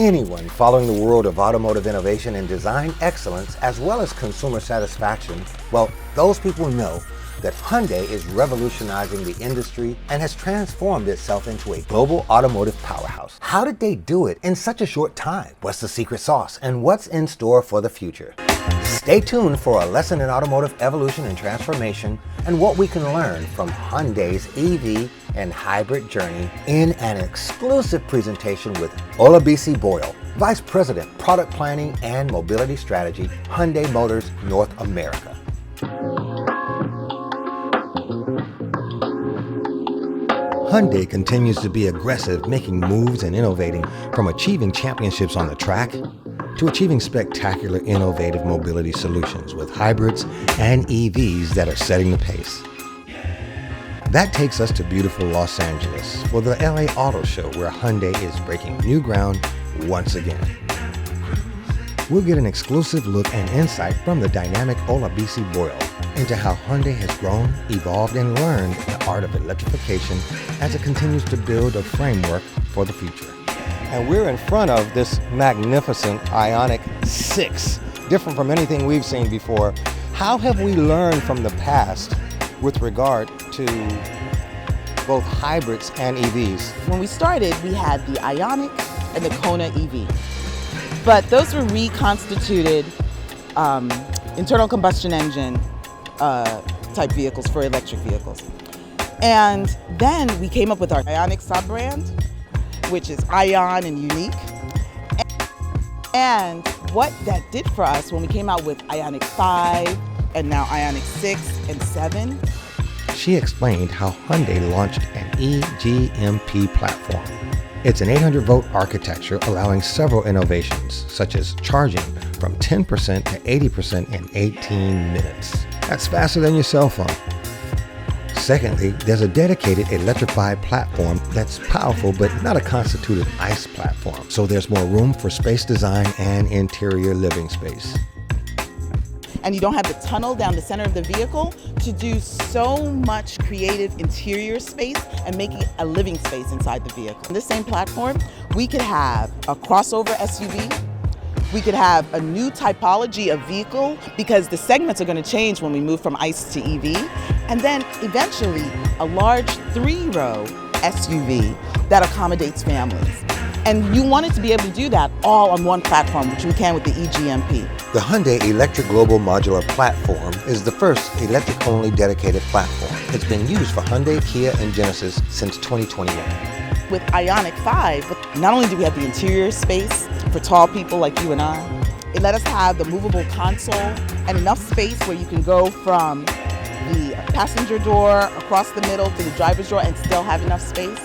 anyone following the world of automotive innovation and design excellence, as well as consumer satisfaction, well, those people know that Hyundai is revolutionizing the industry and has transformed itself into a global automotive powerhouse. How did they do it in such a short time? What's the secret sauce and what's in store for the future? Stay tuned for a lesson in automotive evolution and transformation and what we can learn from Hyundai's EV and hybrid journey in an exclusive presentation with Olabisi Boyle, Vice President, Product Planning and Mobility Strategy, Hyundai Motors North America. Hyundai continues to be aggressive, making moves and innovating, from achieving championships on the track to achieving spectacular innovative mobility solutions with hybrids and EVs that are setting the pace. That takes us to beautiful Los Angeles for the LA Auto Show, where Hyundai is breaking new ground once again. We'll get an exclusive look and insight from the dynamic Olabisi Boyle into how Hyundai has grown, evolved, and learned the art of electrification as it continues to build a framework for the future. And we're in front of this magnificent Ionic 6, different from anything we've seen before. How have we learned from the past with regard to both hybrids and EVs? When we started, we had the Ionic and the Kona EV. But those were reconstituted internal combustion engine type vehicles for electric vehicles. And then we came up with our Ionic sub-brand, which is Ion and Unique. And what that did for us when we came out with Ionic 5 and now Ionic 6 and 7. She explained how Hyundai launched an eGMP platform. It's an 800-volt architecture allowing several innovations, such as charging from 10% to 80% in 18 minutes. That's faster than your cell phone. Secondly, there's a dedicated electrified platform that's powerful but not a constituted ICE platform, so there's more room for space design and interior living space. And you don't have to tunnel down the center of the vehicle to do so much creative interior space and make it a living space inside the vehicle. On this same platform, we could have a crossover SUV. We could have a new typology of vehicle because the segments are going to change when we move from ICE to EV. And then eventually a large 3-row SUV that accommodates families. And you wanted to be able to do that all on one platform, which we can with the eGMP. The Hyundai Electric Global Modular Platform is the first electric-only dedicated platform. It's been used for Hyundai, Kia, and Genesis since 2021. With Ionic 5, not only do we have the interior space for tall people like you and I, it let us have the movable console and enough space where you can go from the passenger door across the middle to the driver's door and still have enough space.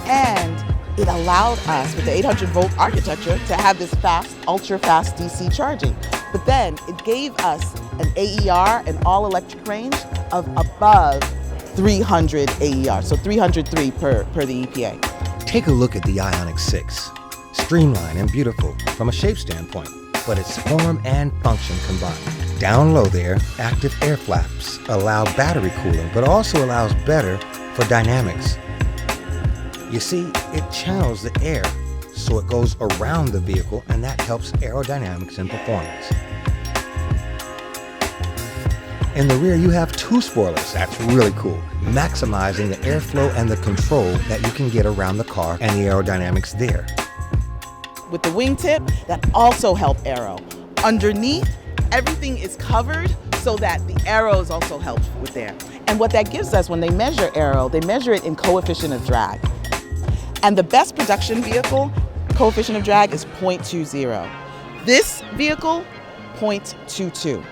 And it allowed us, with the 800-volt architecture, to have this fast, ultra-fast DC charging. But then it gave us an AER, an all-electric range, of above 300 AER, so 303 per the EPA. Take a look at the Ionic 6. Streamlined and beautiful from a shape standpoint, but its form and function combined. Down low there, active air flaps allow battery cooling, but also allows better for dynamics. You see, it channels the air so it goes around the vehicle, and that helps aerodynamics and performance. In the rear, you have 2 spoilers. That's really cool, maximizing the airflow and the control that you can get around the car and the aerodynamics there. With the wingtip, that also help aero. Underneath, everything is covered so that the aeros also help with there. And what that gives us, when they measure aero, they measure it in coefficient of drag. And the best production vehicle coefficient of drag is 0.20. This vehicle, 0.22.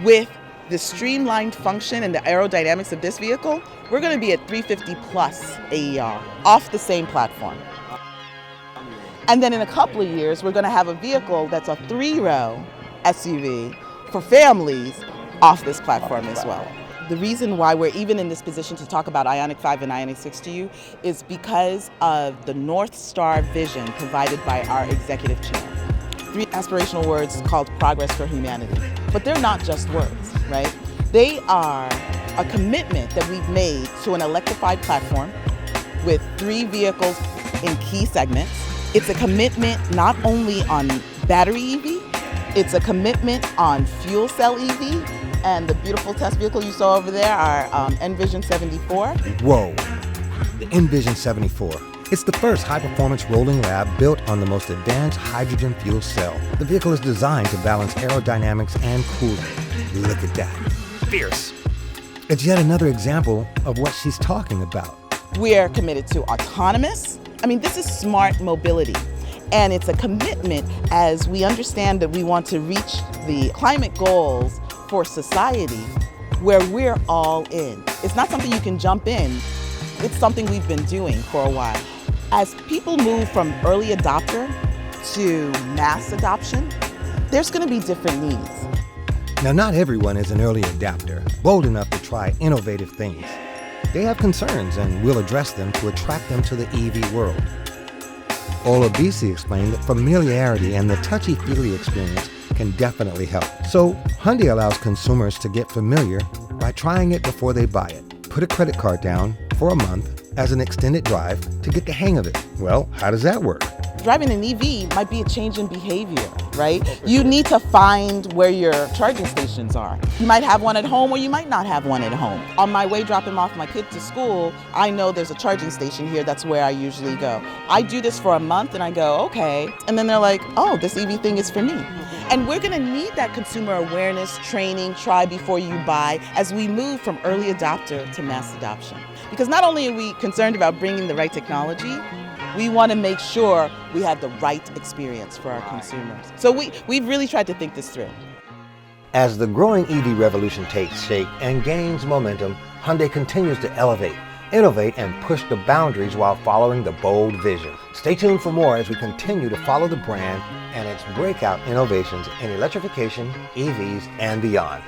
With the streamlined function and the aerodynamics of this vehicle, we're going to be at 350 plus AER off the same platform. And then in a couple of years, we're going to have a vehicle that's a 3-row SUV for families off this platform as well. The reason why we're even in this position to talk about Ionic 5 and Ionic 6 to you is because of the North Star vision provided by our executive chair. 3 aspirational words called progress for humanity. But they're not just words, right? They are a commitment that we've made to an electrified platform with 3 vehicles in key segments It's a commitment not only on battery EV, it's a commitment on fuel cell EV, and the beautiful test vehicle you saw over there, our Envision 74. Whoa, the Envision 74. It's the first high-performance rolling lab built on the most advanced hydrogen fuel cell. The vehicle is designed to balance aerodynamics and cooling. Look at that, fierce. It's yet another example of what she's talking about. We're committed to autonomous. This is smart mobility. And it's a commitment as we understand that we want to reach the climate goals for society where we're all in. It's not something you can jump in. It's something we've been doing for a while. As people move from early adopter to mass adoption, there's going to be different needs. Now, not everyone is an early adapter, bold enough to try innovative things. They have concerns, and we'll address them to attract them to the EV world. Olabisi explained that familiarity and the touchy-feely experience can definitely help. So Hyundai allows consumers to get familiar by trying it before they buy it. Put a credit card down for a month as an extended drive to get the hang of it. Well, how does that work? Driving an EV might be a change in behavior, right? You need to find where your charging stations are. You might have one at home or you might not have one at home. On my way dropping off my kid to school, I know there's a charging station here. That's where I usually go. I do this for a month and I go, okay. And then they're like, oh, this EV thing is for me. And we're gonna need that consumer awareness, training, try before you buy as we move from early adopter to mass adoption. Because not only are we concerned about bringing the right technology, we want to make sure we have the right experience for our consumers. So we've really tried to think this through. As the growing EV revolution takes shape and gains momentum, Hyundai continues to elevate, innovate, and push the boundaries while following the bold vision. Stay tuned for more as we continue to follow the brand and its breakout innovations in electrification, EVs, and beyond.